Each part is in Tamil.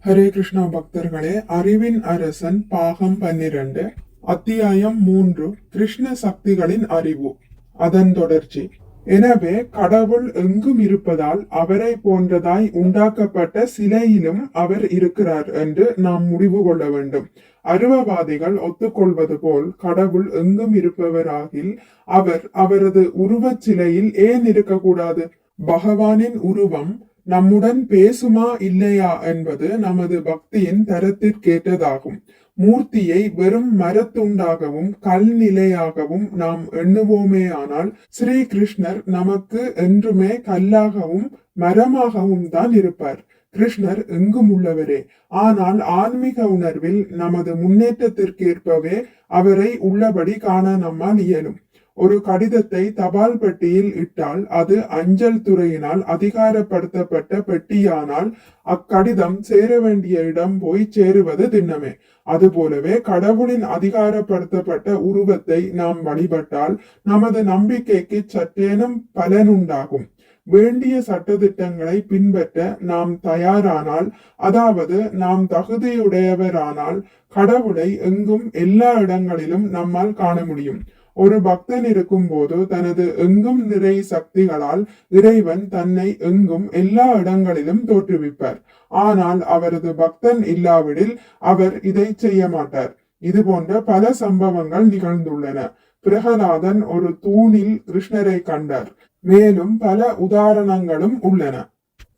ஹரே கிருஷ்ணா பக்தர்களே, அறிவின் அரசன் பாகம் 12 அத்தியாயம் 3 கிருஷ்ண சக்திகளின் அறிவு. அதன் தொடர்ச்சி. எனவே கடவுள் எங்கும் இருப்பதால் அவரை போன்றதாய் உண்டாக்கப்பட்ட சிலையிலும் அவர் இருக்கிறார் என்று நாம் முடிவு கொள்ள வேண்டும். அருவவாதிகள் ஒத்துக்கொள்வது போல் கடவுள் எங்கும் இருப்பவராகில் அவர் அவரது உருவச் சிலையில் ஏன் இருக்கக்கூடாது? பகவானின் உருவம் நம்முடன் பேசுமா இல்லையா என்பது நமது பக்தியின் தரத்திற்கேற்றதாகும். மூர்த்தியை வெறும் மரத்துண்டாகவும் கல் நிலையாகவும் நாம் எண்ணுவோமேயானால் ஸ்ரீ கிருஷ்ணர் நமக்கு என்றுமே கல்லாகவும் மரமாகவும் தான் இருப்பார். கிருஷ்ணர் எங்கும் உள்ளவரே, ஆனால் ஆன்மீக உணர்வில் நமது முன்னேற்றத்திற்கேற்பவே அவரை உள்ளபடி காண நம்மால் இயலும். ஒரு கடிதத்தை தபால் பெட்டியில் இட்டால் அது அஞ்சல் துறையினால் அதிகாரப்படுத்தப்பட்ட பெட்டியானால் அக்கடிதம் சேர வேண்டிய இடம் போய் சேருவது திண்ணமே. அதுபோலவே கடவுளின் அதிகாரப்படுத்தப்பட்ட உருவத்தை நாம் வழிபட்டால் நமது நம்பிக்கைக்கு சற்றேனும் பலனுண்டாகும். வேண்டிய சட்டதிட்டங்களை பின்பற்ற நாம் தயாரானால், அதாவது நாம் தகுதியுடையவரானால், கடவுளை எங்கும் எல்லா இடங்களிலும் நம்மால் காண முடியும். ஒரு பக்தன் இருக்கும் போது தனது எங்கும் நிறை சக்திகளால் இறைவன் தன்னை எங்கும் எல்லா இடங்களிலும் தோற்றுவிப்பார். ஆனால் அவரது பக்தன் இல்லாவிடில் அவர் இதை செய்ய மாட்டார். இது போன்ற பல சம்பவங்கள் நிகழ்ந்துள்ளன. பிரகலாதன் ஒரு தூணில் கிருஷ்ணரை கண்டார். மேலும் பல உதாரணங்களும் உள்ளன.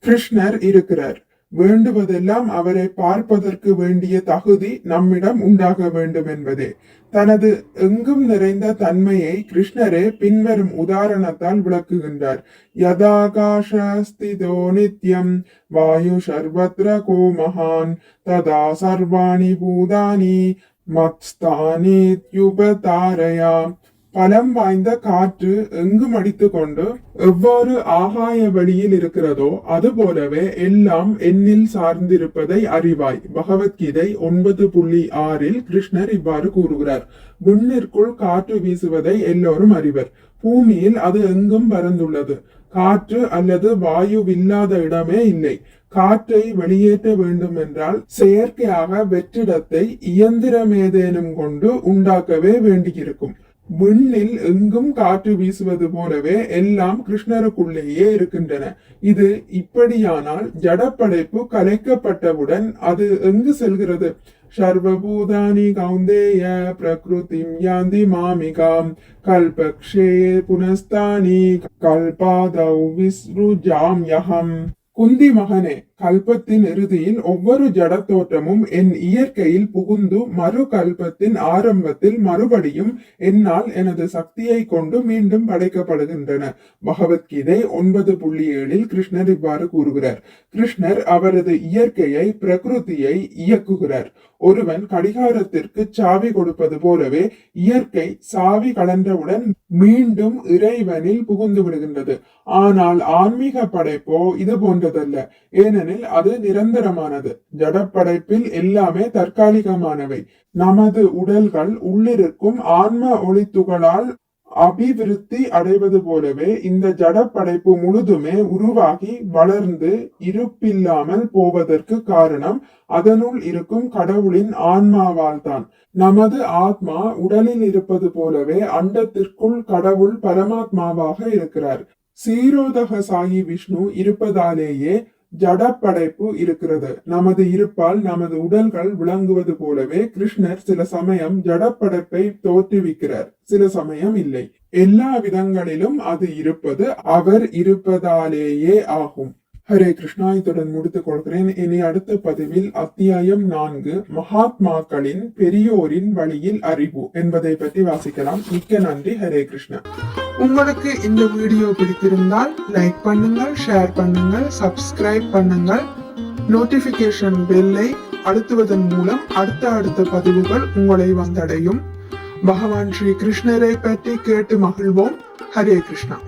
கிருஷ்ணர் இருக்கிறார். வேண்டுவதெல்லாம் அவரை பார்ப்பதற்கு வேண்டிய தகுதி நம்மிடம் உண்டாக வேண்டும் என்பதே. தனது எங்கும் நிறைந்த தன்மையை கிருஷ்ணரே பின்வரும் உதாரணத்தால் விளக்குகின்றார். யதாகாஷஸ்திதோ நித்யம் வாயு சர்வத்ர கோ மகான் ததா சர்வாணி பூதானி மத்ஸ்தானித்யுபதாரயா. பலம் வாய்ந்த காற்று எங்கும் அடித்து கொண்டு எவ்வாறு ஆகாய வெளியில் இருக்கிறதோ அதுபோலவே எல்லாம் எண்ணில் சார்ந்திருப்பதை அறிவாய். பகவத்கீதை 9.6 கிருஷ்ணர் இவ்வாறு கூறுகிறார். விண்ணிற்குள் காற்று வீசுவதை எல்லோரும் அறிவர். பூமியில் அது எங்கும் பறந்துள்ளது. காற்று அல்லது வாயுவில்லாத இடமே இல்லை. காற்றை வெளியேற்ற வேண்டும் என்றால் செயற்கையாக வெற்றிடத்தை இயந்திரமேதேனும் கொண்டு உண்டாக்கவே வேண்டியிருக்கும். விண்ணில் எங்கும் காற்று வீசுவது போலவே எல்லாம் கிருஷ்ணருக்குள்ளேயே இருக்கின்றன. இது இப்படியானால் ஜடப்படைப்பு கலைக்கப்பட்டவுடன் அது எங்கு செல்கிறது? சர்வபூதானி கௌந்தேய பிரகிருதிம் யாந்தி மாமிகாம் கல்பக்ஷே புனஸ்தானி கல்பாதௌ விஸ்ருஜாம் யஹம். குந்தி மகனே, கல்பத்தின் இறுதியில் ஒவ்வொரு ஜடத்தோற்றமும் என் இயற்கையில் புகுந்து மறு கல்பத்தின் ஆரம்பத்தில் மறுபடியும் என்னால் எனது சக்தியை கொண்டு மீண்டும் படைக்கப்படுகின்றன. பகவத்கீதை 9.7 கிருஷ்ணர் இவ்வாறு கூறுகிறார். கிருஷ்ணர் அவரது இயற்கையை பிரகிருதியை இயக்குகிறார். ஒருவன் கடிகாரத்திற்கு சாவி கொடுப்பது போலவே இயற்கை சாவி கலன்றவுடன் மீண்டும் இறைவனில் புகுந்து விடுகின்றது. ஆனால் ஆன்மீக படைப்போ இது போன்றதல்ல. ஏனெனில் அது நிரந்தரமானது. ஜடப்படைப்பில் எல்லாமே தற்காலிகமானவை. நமது உடல்கள் உள்ளிருக்கும் ஆன்ம ஒளித்துகளால் அபிவிருத்தி அடைவது போலவே இந்த ஜடப்படைப்பு முழுதுமே உருவாகி வளர்ந்து இருப்பில்லாமல் போவதற்கு காரணம் அதனுள் இருக்கும் கடவுளின் ஆன்மாவால் தான். நமது ஆத்மா உடலில் இருப்பது போலவே அண்டத்திற்குள் கடவுள் பரமாத்மாவாக இருக்கிறார். சீரோதக சாயி விஷ்ணு இருப்பதாலேயே ஜடப்படைப்பு இருக்கிறது. நமது இருப்பால் நமது உடல்கள் விளங்குவது போலவே கிருஷ்ணர் சில சமயம் ஜடப்படைப்பை தோற்றுவிக்கிறார், சில சமயம் இல்லை. எல்லா விதங்களிலும் அது இருப்பது அவர் இருப்பதாலேயே ஆகும். ஹரே கிருஷ்ணா, இத்துடன் முடித்துக் கொள்கிறேன். இனி அடுத்த பதிவில் அத்தியாயம் 4 மகாத்மாக்களின் பெரியோரின் வழியில் அறிவு என்பதை பற்றி வாசிக்கலாம். மிக்க நன்றி. ஹரே கிருஷ்ணா. உங்களுக்கு இந்த வீடியோ பிடித்திருந்தால் லைக் பண்ணுங்கள், ஷேர் பண்ணுங்கள், சப்ஸ்கிரைப் பண்ணுங்கள். நோட்டிபிகேஷன் பெல்லை அழுத்துவதன் மூலம் அடுத்த பதிவுகள் உங்களை வந்தடையும். பகவான் ஸ்ரீ கிருஷ்ணரை பற்றி கேட்டு மகிழ்வோம். ஹரே கிருஷ்ணா.